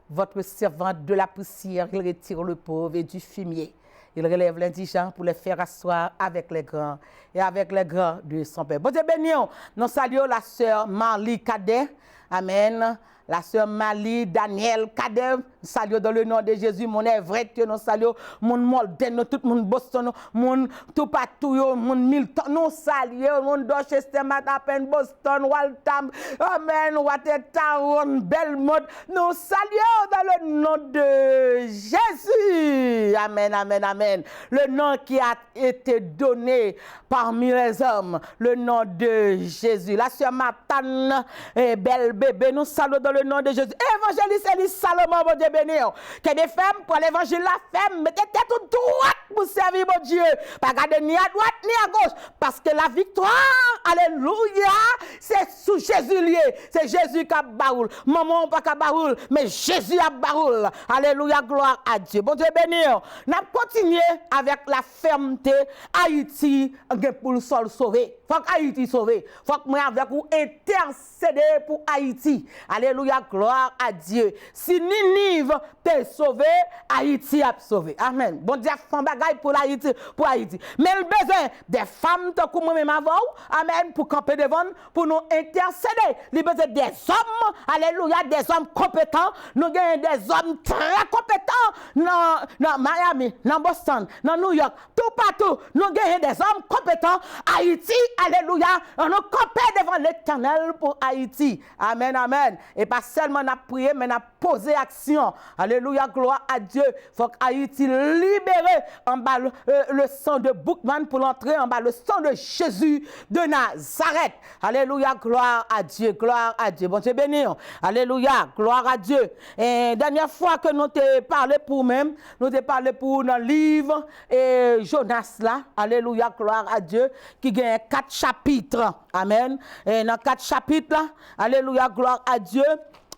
votre servante de la poussière, il retire le pauvre et du fumier. Il relève l'indigent pour les faire asseoir avec les grands et avec les grands de son père. Bon Dieu béni, nous saluons la sœur Marlie Cadet. Amen. La sœur Marlie Daniel Cadet, salut dans le nom de Jésus, mon vrai Dieu, nous saluons, mon Molden, tout le monde Boston, mon tout partout, mon Milton, nous saluons, mon Dorchester, Matapen, Boston, Waltham, Amen, Watertown, Belmont, nous saluons dans le nom de Jésus. Amen, amen, amen. Le nom qui a été donné parmi les hommes, le nom de Jésus. La sœur Matane, belle bébé, nous saluons dans le nom de Jésus. Évangéliste Elie Salomon, mon Dieu béni. Que des femmes pour l'évangile, la femme, mettez tête droite pour servir mon Dieu. Pas garder ni à droite ni à gauche. Parce que la victoire, alléluia, c'est sous Jésus lié. C'est Jésus qui a baroul. Maman pas qui baroul, mais Jésus a baroul. Alléluia, gloire à Dieu. Bon Dieu béni. Nous continuons avec la fermeté. Haïti, pour le sol sauvé. Faut que Haïti sauvé. Faut que moi avec vous intercéder pour Haïti. Alléluia, gloire à Dieu. Si Ninive t'est sauvé, Haïti a sauvé. Amen. Bon Dieu, fait bagaille pour Haïti, Mais le besoin des femmes, tant que moi-même avant, amen, pour camper devant, pour nous intercéder. Le besoin des hommes, alléluia, des hommes compétents. Nous avons des hommes très compétents dans Miami, dans Boston, dans New York, tout partout. Nous avons des hommes compétents. Haïti, alléluia, on nous camper devant l'Éternel pour Haïti. Amen, amen. Et pas seulement n'a prié, mais n'a posé action. Alléluia, gloire à Dieu. Faut qu'Haïti libéré en bas le sang de Boukman pour l'entrer en bas le sang de Jésus de Nazareth. Alléluia, gloire à Dieu, gloire à Dieu. Bon Dieu béni. Alléluia, gloire à Dieu. Et dernière fois que nous t'ai parlé pour même, nous t'ai parlé pour dans le livre et Jonas là. Alléluia, gloire à Dieu qui gagne 4 chapitres. Amen. Et dans 4 chapitres là, alléluia, gloire à Dieu,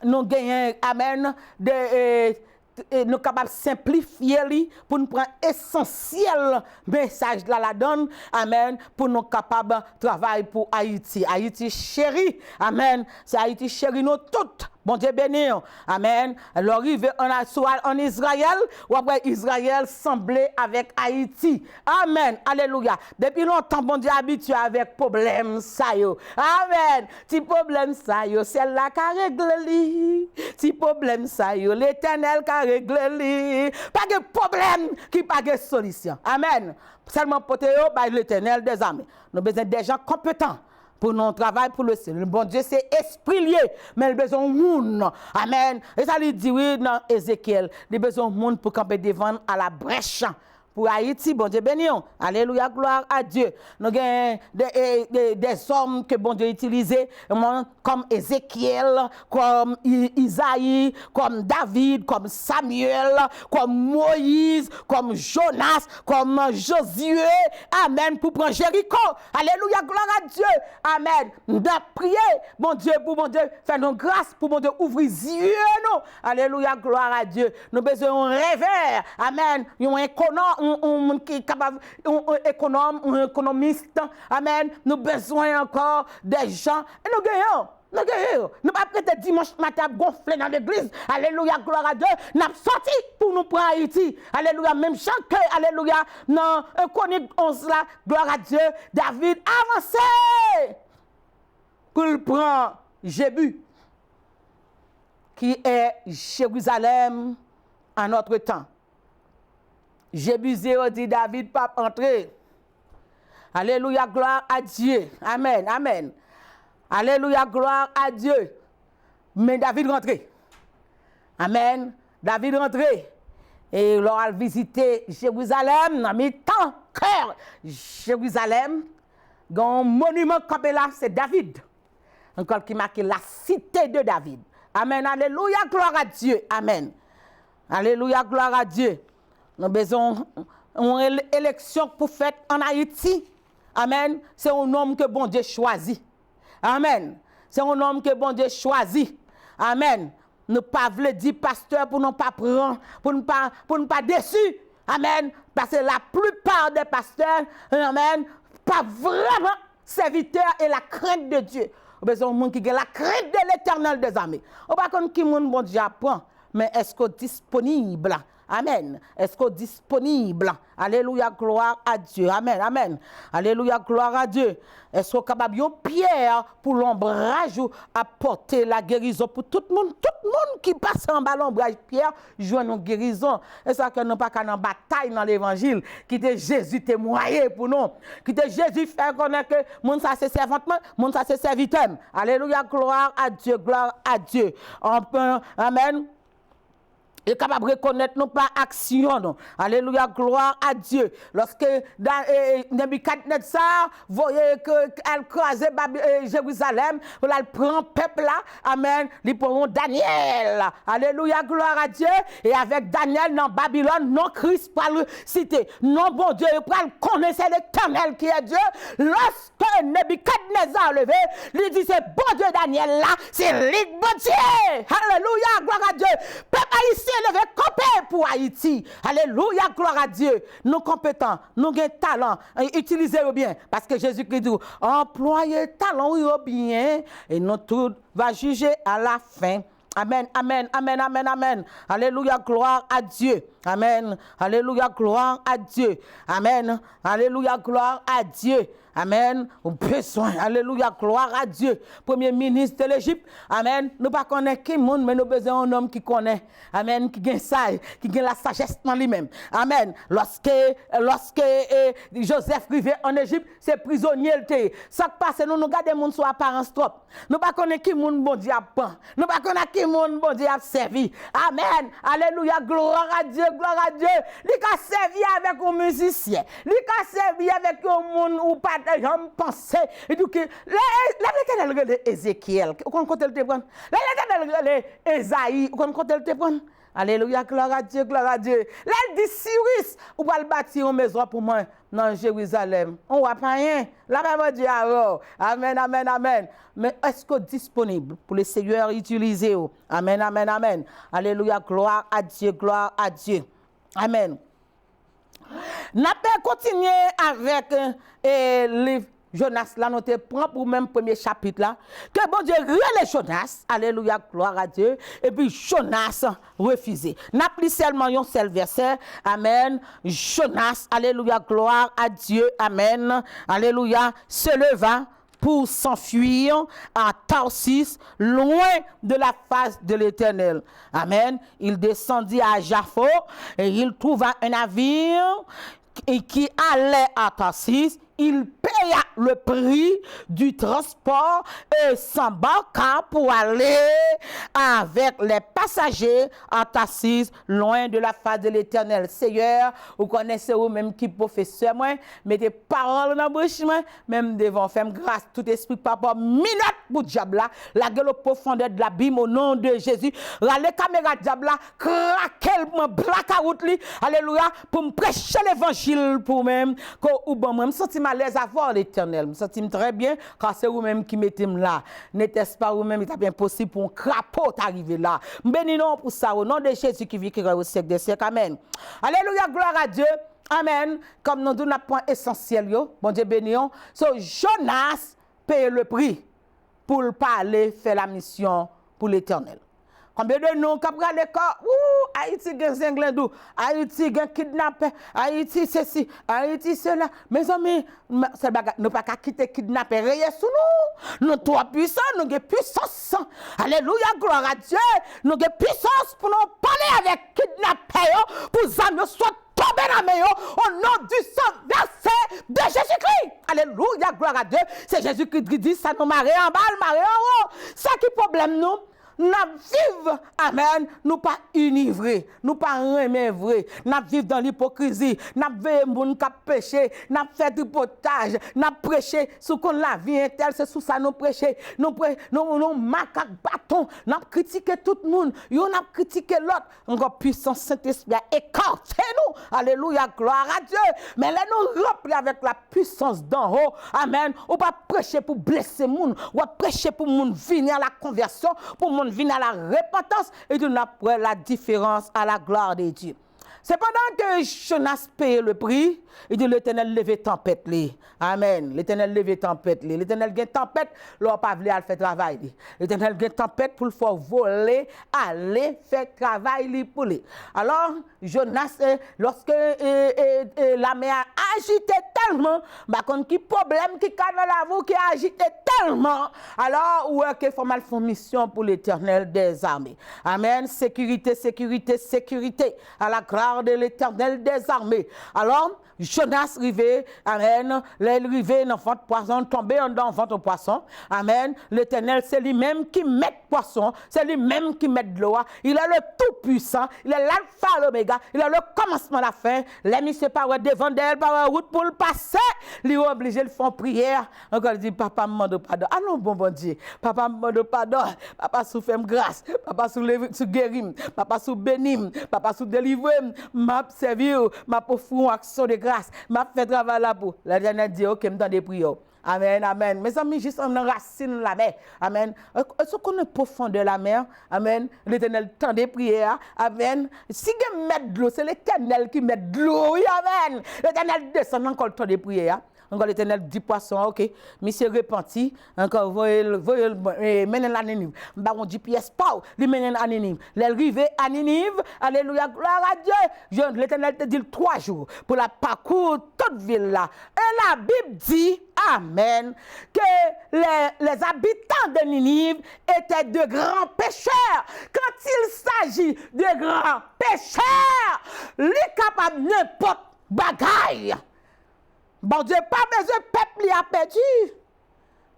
nous gagnons, amen, nous sommes capables de simplifier pour nous prendre essentiel message là la donne, amen, pour nous capables de travailler pour Haïti. Haïti chéri, amen, c'est Haïti chéri nous toutes. Bon Dieu béni. Amen. Alors, arrivé en Israël, ou après Israël semblait avec Haïti. Amen. Alléluia. Depuis longtemps, bon Dieu habitué avec problème ça yo. Amen. Ti problème ça yo, c'est là qui règle li. Ti problème ça yo, l'Éternel qui règle li. Pas de problème qui pas de solution. Amen. Seulement pour l'Éternel des armées. Nous avons besoin des gens compétents pour notre travail, pour le Seigneur. Bon Dieu, c'est esprit lié, mais il a besoin de monde. Amen. Et ça lui dit, oui, dans Ézéchiel, il a besoin de monde pour camper devant à la brèche. Pour Haïti, bon Dieu béni. Alléluia, gloire à Dieu. Nous avons des hommes que bon Dieu utilisait, comme Ézéchiel, comme Isaïe, comme David, comme Samuel, comme Moïse, comme Jonas, comme Josué. Amen. Pour prendre Jéricho. Alléluia, gloire à Dieu. Amen. Nous avons prié, bon Dieu, pour bon Dieu, faire nos grâces, pour bon Dieu, ouvrir les yeux. Alléluia, gloire à Dieu. Nous avons besoin d'un réveil. Amen. Nous un économe, un économiste. Amen. Nous avons besoin encore des gens. Et nous gagnons. Nous gagnons. Nous pas prêter dimanche matin gonfler dans l'église. Alléluia, gloire à Dieu. Nous avons sorti pour nous prendre Haïti. Alléluia. Même chaque, alléluia, dans un chronique 11 là, gloire à Dieu. David avancé pour le prendre Jébu, qui est Jérusalem en notre temps. Jébusé dit David pas entrer. Alléluia, gloire à Dieu. Amen, amen. Alléluia, gloire à Dieu. Mais David rentré. Amen. David rentré. Et il a visité Jérusalem, dans mes temps, cœur. Jérusalem, un monument campé là, c'est David. Encore qui marque la cité de David. Amen, alléluia, gloire à Dieu. Amen. Alléluia, gloire à Dieu. Nous avons besoin d'une élection pour faire en Haïti. Amen. C'est un homme que bon Dieu choisit. Amen. C'est un homme que bon Dieu choisit. Amen. Ne pas voulons dire pasteur pour ne pas prendre, pour ne pas déçu. Amen. Parce que la plupart des pasteurs, amen, pas vraiment serviteurs et la crainte de Dieu. Nous avons besoin de monde qui a la crainte de l'Éternel des armées. On ne sait pas qui monde bon Dieu apprend, mais est-ce qu'on est disponible? Amen. Est-ce qu'on est disponible? Alléluia, gloire à Dieu. Amen, amen. Alléluia, gloire à Dieu. Est-ce qu'on est capable de pierre pour l'ombrage ou apporter la guérison pour tout le monde? Tout le monde qui passe en bas l'ombrage pierre joue une guérison. Et ça que nous pas qu'à en bataille dans l'évangile. Qui te Jésus témoigné pour nous. Qui te Jésus fait connaître que mon ça c'est servante, mon ça c'est serviteur. Alléluia, gloire à Dieu, gloire à Dieu. Amen. Et capable de reconnaître nos pas action. Non. Alléluia, gloire à Dieu. Lorsque Nebuchadnezzar voyait qu'elle croisait Jérusalem, elle prend le peuple là, amen, ils prend Daniel. Alléluia, gloire à Dieu. Et avec Daniel dans Babylone, non Christ pas le citer. Non bon Dieu, il prend connaître l'Éternel qui est Dieu. Lorsque Nebuchadnezzar levé, il dit c'est bon Dieu Daniel là, c'est lui bon Dieu. Alléluia, gloire à Dieu. Peuple haïtien levé camper pour Haïti. Alléluia, gloire à Dieu. Nous compétents, nous avons talent, utilisez-le bien. Parce que Jésus-Christ dit, employez talent bien et nous tout va juger à la fin. Amen, amen, amen, amen, amen. Alléluia, gloire à Dieu. Amen. Alléluia, gloire à Dieu. Amen. Alléluia, gloire à Dieu. Amen. Au besoin. Alléluia, gloire à Dieu. Premier ministre de l'Égypte. Amen. Nous ne connaissons pas qui monde, mais nous avons besoin d'un homme qui connaît. Amen. Qui gagne ça, qui a la sagesse dans lui-même. Amen. Lorsque Joseph arrivait en Égypte, c'est prisonnier. Ça qui passe, nous regardons les gens sur apparence trop. Nous ne connaissons pas qui monde bon Dieu a pan. Nous ne connaissons pas qui monde bon Dieu a servi. Amen. Alléluia, gloire à Dieu, gloire à Dieu. Il a servi avec un musicien. Il a servi avec un monde ou pas de gens penser. Et donc, l'Éternel regarde Ézéchiel. Vous comptez le téléphone? L'Éternel regarde Esaïe. Vous comptez le téléphone? Alléluia, gloire à Dieu, gloire à Dieu. Là, il dit Cyrus, ou va bâtir une maison pour moi dans Jérusalem. On ne voit pas rien. Là, même Dieu, amen, amen, amen. Mais est-ce que disponible pour le Seigneur utiliser? Amen, amen, amen. Alléluia, gloire à Dieu, gloire à Dieu. Amen. Nous allons continuer avec le livre Jonas là, nous te prend pour même premier chapitre là. Que bon Dieu relève Jonas. Alléluia, gloire à Dieu. Et puis Jonas refusé. N'a plus seulement un seul verset. Amen. Jonas, alléluia, gloire à Dieu. Amen. Alléluia, se leva pour s'enfuir à Tarsis, loin de la face de l'Éternel. Amen. Il descendit à Jaffo et il trouva un navire qui allait à Tarsis. Il paya le prix du transport et s'embarqua pour aller avec les passagers à Tarsis, loin de la face de l'Éternel. Seigneur, vous connaissez vous-même qui professeur, moi, mettez paroles dans la bouche, même devant, faites grâce, tout esprit, papa, minute pour diable, la gueule au profondeur de l'abîme au nom de Jésus. Les caméras diable, craquez le blackout, alléluia, pour me prêcher l'évangile pour même, ou bon, moi, me sentir à l'aise à voir l'Éternel. Je me sens très bien car c'est vous-même qui mettez là. N'était-ce pas vous-même, il est bien possible pour un crapaud d'arriver là. Bénissons pour ça au nom de Jésus qui vit au siècle des siècles. Amen. Alléluia, gloire à Dieu. Amen. Comme nous donnons un point essentiel, bon Dieu bénissons. So, Jonas paye le prix pour ne pas aller faire la mission pour l'Éternel. Combien de noms qui prennent l'école? Haïti, Zenglendou, Haïti, kidnappé, Haïti, ceci, Haïti, cela. Mes amis, nous pas qu'à quitter kidnapper, rien sous nous. Nous trois puissants, nous avons puissance. Alléluia, gloire à Dieu. Nous avons puissance pour nous parler avec kidnappé, pour que nous soient tombés dans la main, au nom du sang versé de Jésus-Christ. Alléluia, gloire à Dieu. C'est Jésus-Christ qui dit ça, nous marrer en bas, marrer en haut. Ça qui problème, nous? Nous vivons, amen, nous pas univrés, nous pas remet vrai, nous vivons dans l'hypocrisie, nous vivons moun k'ap péché, nous fait du potage, nous prêcher sous qu'on la vie interne, c'est sous ça nous prêcher, nous macaque bâton, nous critiquer tout le monde, nous critiquer l'autre, encore puissance Saint-Esprit écartez nous, alléluia, gloire à Dieu, mais là nous remplis avec la puissance d'en haut, amen, on pas prêcher pour blesser moun, ou prêcher pour moun venir à la conversion, pour moun vient à la repentance et nous avons la différence à la gloire de Dieu. C'est pendant que Jonas paye le prix, il dit l'Éternel levé tempête. Amen. L'Éternel levé tempête. L'Éternel gagne tempête, l'on pas voulu aller faire travail. L'Éternel gagne tempête pour le faire voler, aller faire travail pour lui. Alors, Jonas, lorsque la mer a agité tellement, bah, quand qui problème qui cadre la voie qui a agité tellement, alors, ouais, qu'il faut mal faire mission pour l'Éternel des armées. Amen. Sécurité, sécurité, sécurité. À la gloire de l'Éternel des armées. Alors, Jonas rivé, amen, rivé dans ventre poisson, tombé dans ventre poisson, amen. L'Éternel, c'est lui-même qui met poisson, c'est lui-même qui met de l'eau. Il est le tout-puissant, il est l'alpha, l'oméga, il est le commencement, la fin. Les messieurs par devant d'elle, par la route pour le passer, il est obligé de faire prière. Encore il dit, papa me demande pardon. Ah non, bon Dieu, papa me demande pardon, papa sous fait grâce, papa sous guérim, papa sous bénim, papa sous délivrer, m'a servi, m'a pour faire action de grâce, m'a fait travail là-bas. La dernière dit, ok, me donne des prières. Amen, amen. Mes amis, juste en racine la mer. Amen. Est-ce qu'on est profond de la mer? Amen. L'Éternel tend des prières. Amen. Si vous mettez de l'eau, c'est l'Éternel qui met de l'eau. Oui, amen. L'Éternel descend encore le temps des prières. Encore l'Éternel dit poisson, ok. Monsieur repenti. Encore, voyez mener la Ninive. Baron dit pièce pas. Lui mène à Ninive. L'arrivée à Ninive. Alléluia, gloire à Dieu. L'Éternel te dit 3 jours pour la parcours toute ville là. Et la Bible dit, amen, que les habitants de Ninive étaient de grands pécheurs. Quand il s'agit de grands pécheurs, les capables n'importe bagaille. Bon Dieu, pas besoin, le peuple a perdu.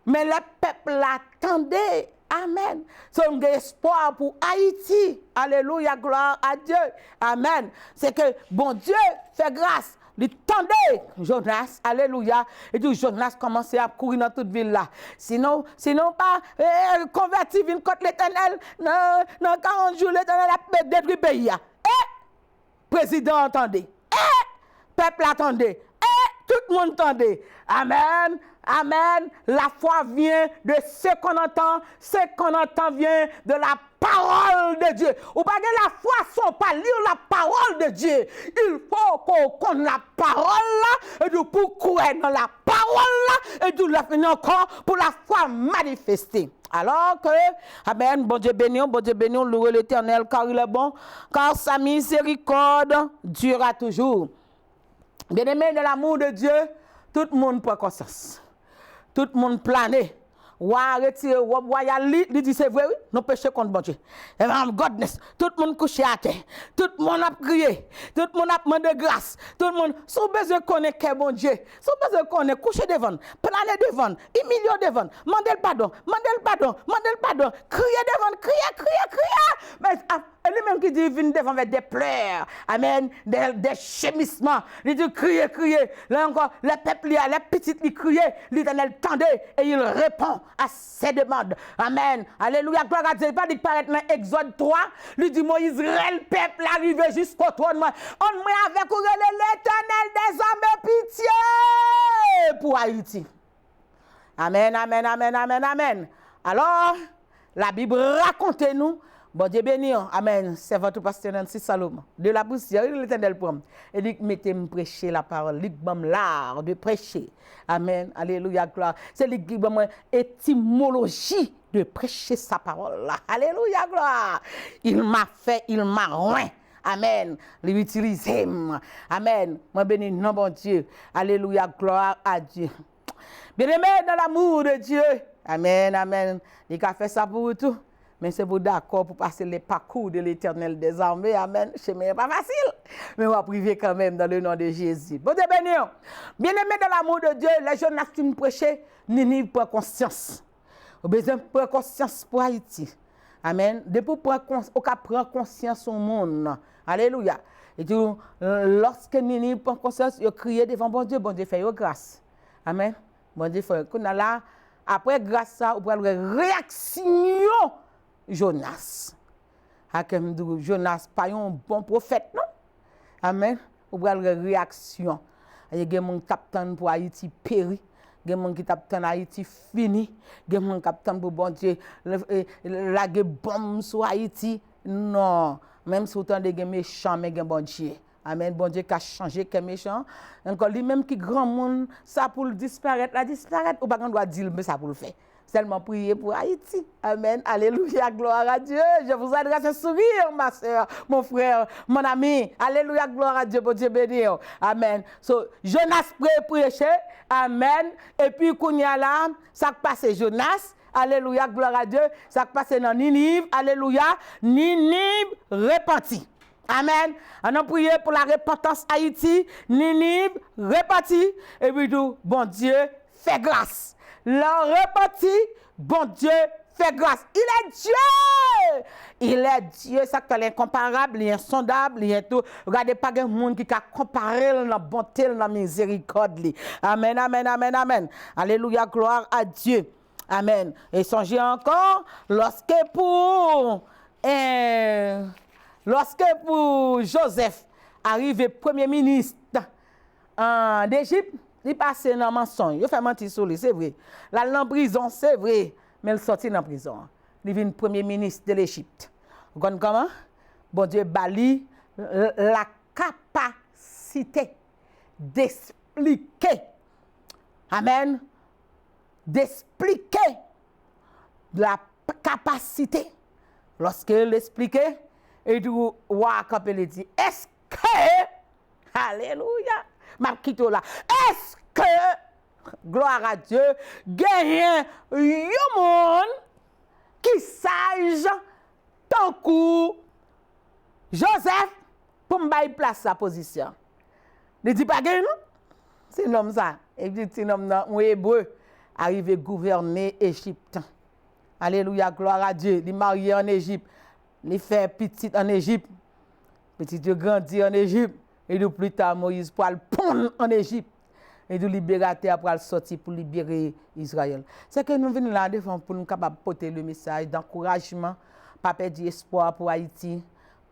Mais le peuple l'attendait. Amen. C'est un espoir pour Haïti. Alléluia, gloire à Dieu. Amen. C'est que, bon Dieu, fait grâce. Il tendait Jonas, alléluia. Et tout Jonas commençait à courir dans toute ville là. Sinon pas converti vin contre l'Éternel. Dans 40 jours, l'Éternel a détruit le pays. Et président attendait. Et peuple attendait. tout le monde entendait. Amen. Amen. La foi vient de ce qu'on entend. Ce qu'on entend vient de la parole de Dieu. Ou pas que la foi sans pas lire la parole de Dieu. Il faut qu'on connaisse la parole là, et du pour croire dans la parole là, et du la finir encore pour la foi manifester. Alors que, amen, bon Dieu béni, louez l'Éternel car il est bon, car sa miséricorde durera toujours. Bien-aimé de l'amour de Dieu, tout le monde prend conscience. Tout le monde plané. Wa retire, wa yali, il dit c'est vrai, oui, nous péchons contre bon Dieu. Et godness, tout le monde couché à terre. Tout le monde a crié. Tout le monde a demandé grâce. Tout le monde, si vous besoin de connaître que bon Dieu, si vous besoin de connaître, coucher devant, planer devant, humilier devant, demander le pardon, crier devant, crier. Mais lui-même qui dit, vient devant avec des pleurs, amen, des gémissements. Il dit, crier. Là encore, le peuple, les petites, ils criaient, l'Éternel tendait et il répond à ses demandes. Amen. Alléluia. Gloire à Dieu. Pas dit paraître dans Exode 3. Lui dit, Moïse, Israël, peuple, arrivé jusqu'au trône. On met avec l'Éternel des hommes pitié pour Haïti. Amen. Alors, la Bible raconte-nous. Bon Dieu béni, amen. C'est votre pasteur Nancy Salomon. De la poussière, l'Éternel prend. Et dit, mettez-moi prêcher la parole. Il m'a l'art de prêcher. Amen. Alléluia, gloire. C'est lui qui m'a étymologie de prêcher sa parole. Alléluia, gloire. Il m'a roin. Amen. L'utiliser. Amen. Moi béni, non, bon Dieu. Alléluia, gloire à Dieu. Bien-aimé dans l'amour de Dieu. Amen. Il a fait ça pour tout. Mais c'est pour d'accord pour passer les parcours de l'Éternel des armées. Amen. Chemin n'est pas facile. Mais on va priver quand même dans le nom de Jésus. Bon Dieu béni. Bien-aimé dans l'amour de Dieu, les jeunes qui prêcher, Nini prend conscience. On a besoin de prendre conscience pour Haïti. Amen. Depuis on prend conscience au monde. Alléluia. Et tout, lorsque Nini prend conscience, il crie devant bon Dieu fait grâce. Amen. Bon Dieu fait là. Après grâce ça, on prend une réaction. Jonas. Jonas, pas un bon prophète, non? Amen. Ou pral réaction. Il y a des gens qui t'attendent pour Haïti péri. Il y a des gens qui t'attendent Haïti fini. Il y a des gens qui t'attendent pour bon Dieu la bombe sur Haïti. Non. Même si autant de méchants, mais bon Dieu. Amen. Bon Dieu qui a changé, qui est méchant. Encore lui-même qui grand monde, ça pour le disparaître, ou pas qu'on doit dire, mais ça pour le faire. Seulement prier pour Haïti. Amen. Alléluia. Gloire à Dieu. Je vous adresse un sourire, ma soeur, mon frère, mon ami. Alléluia. Gloire à Dieu. Bon Dieu béni. Amen. So, Jonas prêcher. Amen. Et puis, qu'on y a là, ça passe Jonas. Alléluia. Gloire à Dieu. Ça passe dans Ninive. Alléluia. Ninive repenti. Amen. On a prié pour la repentance Haïti. Ninive repenti. Et puis, tout, bon Dieu, fait grâce. L'en reparti, bon Dieu fait grâce. Il est Dieu. Il est Dieu, ça que l'incomparable, l'insondable, il est tout. Regardez pas de monde qui a comparé la bonté, la miséricorde. Amen. Alléluia, gloire à Dieu. Amen. Et songez encore, lorsque pour Joseph arrive premier ministre d'Égypte, il passe dans le mensonge. Il fait mentir sur lui, c'est vrai. Là, en prison, c'est vrai. Mais il sortit dans la prison. Il devient premier ministre de l'Égypte. Vous comprenez comment? Bon Dieu, bali la capacité d'expliquer. Amen. D'expliquer la capacité. Lorsqu'il expliquait, et tout, il dit, est-ce que, alléluia, ma quitte là, est-ce que, gloire à Dieu, gagne un monde qui sage tant que Joseph pour me bailler place sa position. Ne dit pas gagne, c'est un homme ça. Et puis c'est un homme un hébreu arrivé gouverner Égypte. Alléluia, gloire à Dieu. Il marié en Égypte, il fait petit en Égypte, petit Dieu grandit en Égypte. Et de plus tard, Moïse pour le pondre en Égypte. Et de libérateur pour sortir pour libérer Israël. C'est que nous venons là pour nous capables porter le message d'encouragement, pas perdre espoir pour Haïti.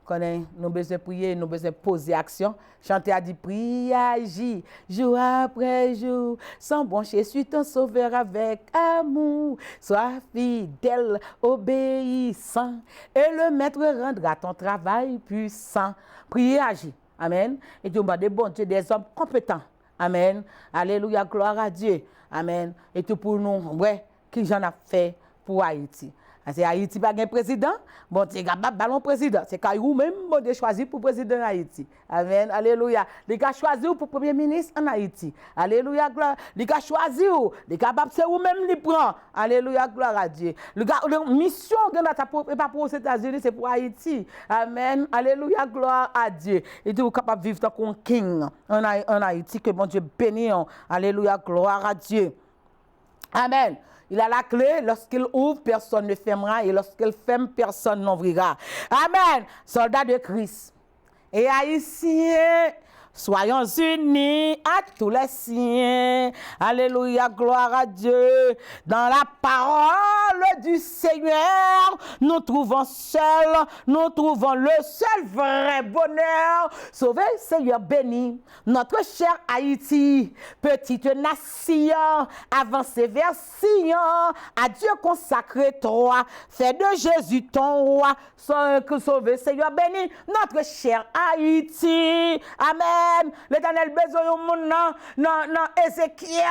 connaît, nous besoin prier, nous besoin poser action. Chanter a dit, prie, agis, jour après jour, sans broncher sur ton sauveur avec amour. Sois fidèle, obéissant, et le maître rendra ton travail puissant. Priez, agis. Amen. Et Dieu m'a des bons Dieu, des hommes compétents. Amen. Alléluia, gloire à Dieu. Amen. Et tout pour nous, ouais, qui j'en a fait pour Haïti. C'est Haïti pas un président, bon, c'est capable ballon président. C'est quand vous même bon de choisir pour président Haïti. Amen. Alléluia. Les gars choisir pour premier ministre en Haïti. Alléluia, gloire. Les gars choisir, les capables c'est vous même les prend. Alléluia, gloire à Dieu. Le gars mission que pas pour aux États-Unis, c'est pour Haïti. Amen. Alléluia, gloire à Dieu. Et vous capable vivre comme king en Haïti que bon Dieu bénisse. Alléluia, gloire à Dieu. Amen. Il a la clé, lorsqu'il ouvre, personne ne fermera, et lorsqu'il ferme, personne n'ouvrira. Amen. Soldats de Christ et haïtiens, soyons unis à tous les siens. Alléluia, gloire à Dieu. Dans la parole du Seigneur, nous trouvons le seul vrai bonheur. Sauvé, Seigneur béni, notre cher Haïti, petite nation, avancée vers Sion, à Dieu consacré toi, fais de Jésus ton roi, sauvé, Seigneur béni, notre cher Haïti. Amen. L'Éternel besoin de monde dans Ézéchiel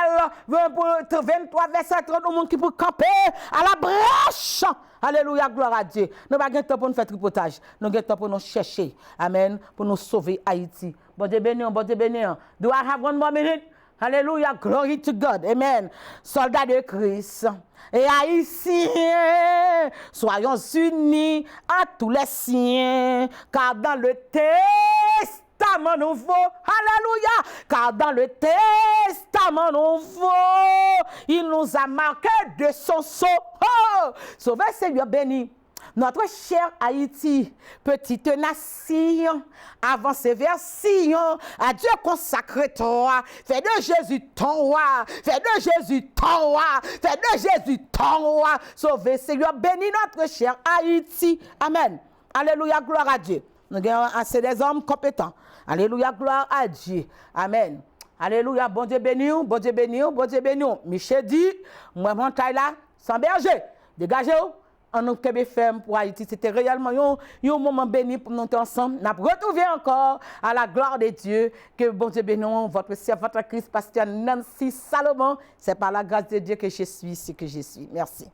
23 verset 30 au monde qui peut camper à la brèche. Alléluia, gloire à Dieu. Nous n'avons pas de temps pour nous faire tripotage. Nous avons temps pour nous chercher. Amen. Pour nous sauver Haïti. Bon Dieu béni, bon Dieu béni. Do I have one more minute? Alléluia, glory to God. Amen. Soldats de Christ et haïtiens, soyons unis à tous les siens, car dans le Testament nouveau, alléluia, car dans le Testament nouveau, il nous a marqué de son sceau. Oh, Sauveur Seigneur béni. Notre cher Haïti, petite nation, avancée vers Sion, à Dieu consacré toi, fais de Jésus ton roi, fais de Jésus ton roi, fais de Jésus ton roi, sauvé Seigneur, bénis notre cher Haïti. Amen. Alléluia, gloire à Dieu. Nous avons assez des hommes compétents. Alléluia, gloire à Dieu. Amen. Alléluia, bon Dieu béni, bon Dieu béni, bon Dieu béni. Michel dit, moi, mon taille là, sans berger, dégagez-vous. En nous ferme pour Haïti, c'était réellement un moment béni pour nous ensemble. Nous avons retrouvé encore à la gloire de Dieu que bon Dieu bénisse votre servante Christ, pasteur Nancy Salomon. C'est par la grâce de Dieu que je suis ce que je suis. Merci.